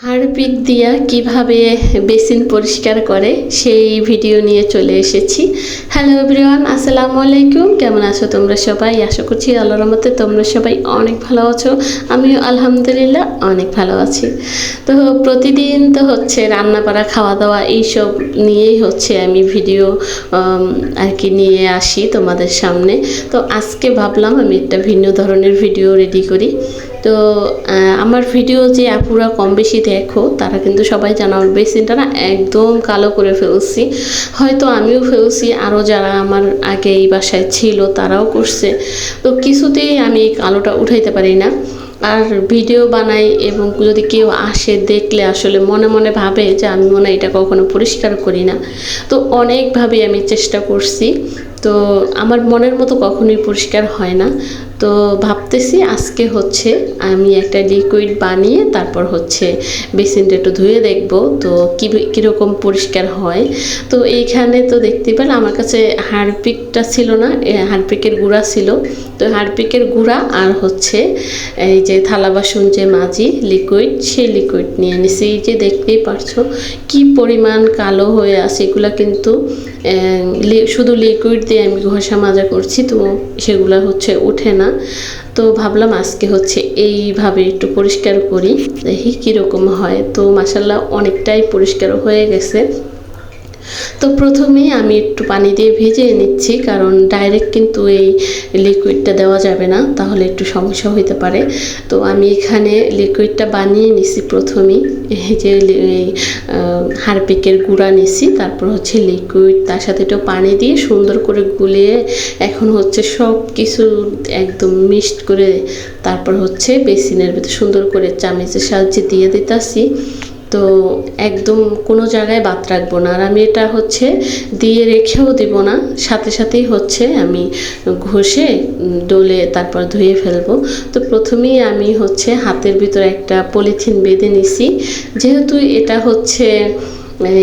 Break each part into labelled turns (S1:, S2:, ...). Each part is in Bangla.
S1: হারপিক দিয়া কিভাবে বেসিন পরিষ্কার করে সেই ভিডিও নিয়ে চলে এসেছি। হ্যালো এভরিওয়ান, আসসালামু আলাইকুম। কেমন আছো তোমরা সবাই? আশা করছি আল্লাহর রহমতে তোমরা সবাই অনেক ভালো আছো। আমিও আলহামদুলিল্লাহ অনেক ভালো আছি। তো প্রতিদিন তো হচ্ছে রান্না করা, খাওয়া দাওয়া এইসব নিয়েই হচ্ছে আমি ভিডিও আর কি নিয়ে আসি তোমাদের সামনে। তো আজকে ভাবলাম আমি একটা ভিন্ন ধরনের ভিডিও রেডি করি। তো আমার ভিডিও যে আপুরা কম বেশি দেখো তারা কিন্তু সবাই জানো আমার বেসিনটা না একদম কালো করে ফেলছি। হয়তো আমিও ফেলছি, আরও যারা আমার আগে এই বাসায় ছিল তারাও করছে। তো কিছুতেই আমি এই কালোটা উঠাইতে পারি না। আর ভিডিও বানাই এবং যদি কেউ আসে দেখলে আসলে মনে মনে ভাবে যে আমি মনে হয় এটা কখনো পরিষ্কার করি না। তো অনেকভাবে আমি চেষ্টা করছি, তো আমার মনের মতো কখনোই পরিষ্কার হয় না। তো ভাবতেছি আজকে হচ্ছে আমি একটা লিকুইড বানিয়ে তারপর হচ্ছে বেসিনটা একটু ধুয়ে দেখব তো কীরকম পরিষ্কার হয়। তো এইখানে তো দেখতে পেলে আমার কাছে হারপিকটা ছিল না, হারপিকের গুঁড়া ছিল। তো হারপিকের গুঁড়া আর হচ্ছে এই যে থালা বাসন যে মাজি লিকুইড, সেই লিকুইড নিয়ে নিছি। এই যে দেখতেই পারছো কি পরিমাণ কালো হয়ে আছে। এগুলো কিন্তু শুধু লিকুইড দিয়ে আমি ঘষা মাজা করছি, তো সেগুলো হচ্ছে ওঠে না। তো ভাবলাম আজকে হচ্ছে এইভাবে একটু পরিষ্কার করি, দেখি কীরকম হয়। তো মাশাআল্লাহ অনেকটাই পরিষ্কার হয়ে গেছে। তো প্রথমেই আমি একটু পানি দিয়ে ভিজিয়ে নিচ্ছি, কারণ ডাইরেক্ট কিন্তু এই লিকুইডটা দেওয়া যাবে না, তাহলে একটু সমস্যা হতে পারে। তো আমি এখানে লিকুইডটা বানিয়ে নিছি। প্রথমেই এই যে হারপিকের গুঁড়া নিছি, তারপর হচ্ছে লিকুইড, তার সাথে একটু পানি দিয়ে সুন্দর করে গুলিয়ে এখন হচ্ছে সব কিছু একদম মিক্সড করে তারপর হচ্ছে বেসিনের ভিতরে সুন্দর করে চামচের সাহায্যে দিয়ে দিতেছি। তো একদম কোনো জায়গায় বাদ রাখবো না, আর আমি এটা হচ্ছে দিয়ে রেখেও দিব না, সাথে সাথেই হচ্ছে আমি ঘষে ডলে তারপর ধুয়ে ফেলবো। তো প্রথমেই আমি হচ্ছে হাতের ভিতরে একটা পলিথিন বেঁধে নিছি, যেহেতু এটা হচ্ছে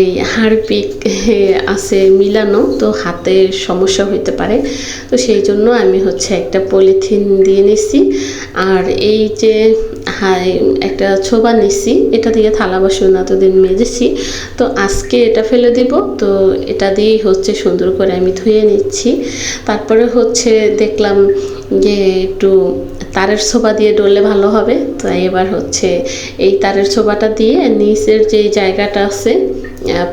S1: এই হারপিক আছে মিলানো, তো হাতে সমস্যা হতে পারে। তো সেই জন্য আমি হচ্ছে একটা পলিথিন দিয়ে নিছি। আর এই যে একটা ছোবা নিছি, এটা দিয়ে থালা বাসন এতদিন মেজেছি, তো আজকে এটা ফেলে দিব। তো এটা দিয়েই হচ্ছে সুন্দর করে আমি ধুয়ে নিচ্ছি। তারপরে হচ্ছে দেখলাম যে একটু তারের ছোবা দিয়ে ডললে ভালো হবে। তো এবার হচ্ছে এই তারের ছোবাটা দিয়ে নিচের যে জায়গাটা আছে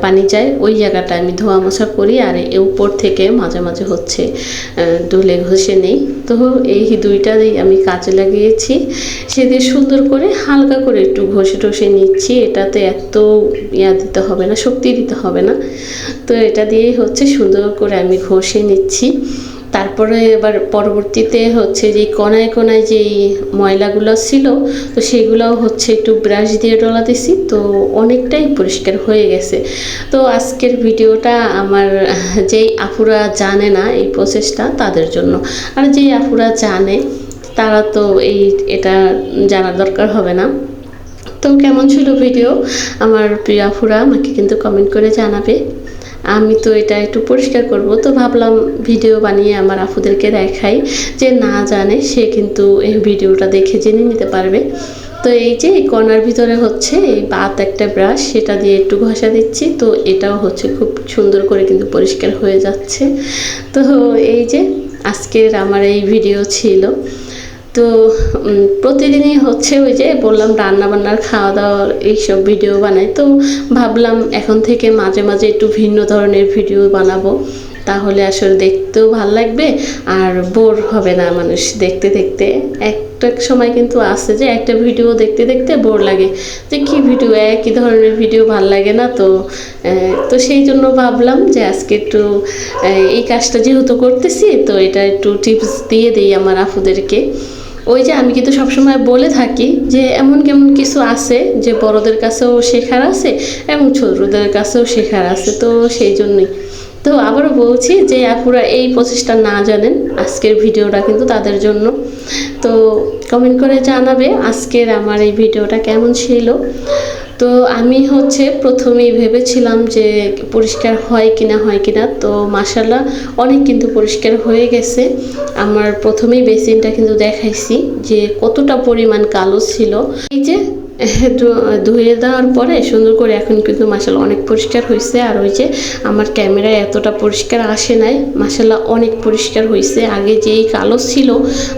S1: পানি যায় ওই জায়গাটা আমি ধোয়া মোছা করি, আর উপর থেকে মাঝে মাঝে হচ্ছে ডলে ঘষে নেই। তো এই দুইটা দিয়ে আমি কাজে লাগিয়েছি, সেদিন সুন্দর করে হালকা করে একটু ঘষে টষে নিচ্ছি। এটাতে এত দিতে হবে না, শক্তি দিতে হবে না। তো এটা দিয়েই হচ্ছে সুন্দর করে আমি ঘষে নিচ্ছি। তারপরে এবার পরবর্তীতে হচ্ছে যে কোনায় কোনায় যেই ময়লাগুলো ছিল, তো সেগুলোও হচ্ছে একটু ব্রাশ দিয়ে ডলা দিছি। তো অনেকটাই পরিষ্কার হয়ে গেছে। তো আজকের ভিডিওটা আমার যেই আপুরা জানে না এই প্রসেসটা তাদের জন্য, আর যেই আপুরা জানে তারা তো এটা জানার দরকার হবে না। তো কেমন ছিল ভিডিও আমার প্রিয় আপুরা আমাকে কিন্তু কমেন্ট করে জানাবে। আমি তো এটা একটু পরিষ্কার করব, তো ভাবলাম ভিডিও বানিয়ে আমার আপুদেরকে দেখাই, যে না জানে সে কিন্তু এই ভিডিওটা দেখে জেনে নিতে পারবে। তো এই যে এই কর্নার ভিতরে হচ্ছে এই বাত একটা ব্রাশ, সেটা দিয়ে একটু ঘষা দিচ্ছি। তো এটাও হচ্ছে খুব সুন্দর করে কিন্তু পরিষ্কার হয়ে যাচ্ছে। তো এই যে আজকের আমার এই ভিডিও ছিল। তো প্রতিদিনই হচ্ছে ওই যে বললাম রান্না বান্নার, খাওয়া দাওয়ার এইসব ভিডিও বানাই। তো ভাবলাম এখন থেকে মাঝে মাঝে একটু ভিন্ন ধরনের ভিডিও বানাবো, তাহলে আসলে দেখতেও ভালো লাগবে আর বোর হবে না মানুষ দেখতে দেখতে। একটা সময় কিন্তু আসে যে একটা ভিডিও দেখতে দেখতে বোর লাগে, যে কি ভিডিও, একই ধরনের ভিডিও ভাল লাগে না। তো সেই জন্য ভাবলাম যে আজকে একটু এই কাজটা যেহেতু করতেছি, তো এটা একটু টিপস দিয়ে দিই আমার আপুদেরকে। ওই যে আমি কিন্তু সবসময় বলে থাকি যে এমন কেমন কিছু আছে যে বড়দের কাছেও শেখার আছে এবং ছোটদের কাছেও শেখার আছে। তো সেই জন্যই তো আবারও বলছি যে আপুরা এই প্রসেসটা না জানেন, আজকের ভিডিওটা কিন্তু তাদের জন্য। তো কমেন্ট করে জানাবে আজকের আমার এই ভিডিওটা কেমন ছিল। তো আমি হচ্ছে প্রথমেই ভেবেছিলাম যে পরিষ্কার হয় কিনা, তো মাশাআল্লাহ অনেক কিন্তু পরিষ্কার হয়ে গেছে। আমার প্রথমেই বেসিনটা কিন্তু দেখাইছি যে কতটা পরিমাণ কালো ছিল। এই যে ধুয়ে দেওয়ার পরে সুন্দর করে এখন কিন্তু মাশাআল্লাহ অনেক পরিষ্কার হয়েছে। আর ওই যে আমার ক্যামেরায় এতটা পরিষ্কার আসে নাই, মাশাআল্লাহ অনেক পরিষ্কার হয়েছে। আগে যেই কালো ছিল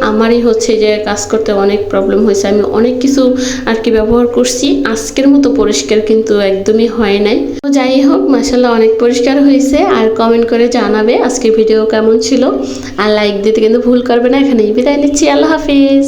S1: আমারই হচ্ছে যে কাজ করতে অনেক প্রবলেম হয়েছে, আমি অনেক কিছু আর কি ব্যবহার করছি, আজকের মতো পরিষ্কার কিন্তু একদমই হয় নাই। তো যাই হোক মাশাআল্লাহ অনেক পরিষ্কার হয়েছে। আর কমেন্ট করে জানাবে আজকে ভিডিও কেমন ছিল, আর লাইক দিতে কিন্তু ভুল করবে না। এখানেই বিদায় নিচ্ছি, আল্লাহ হাফিজ।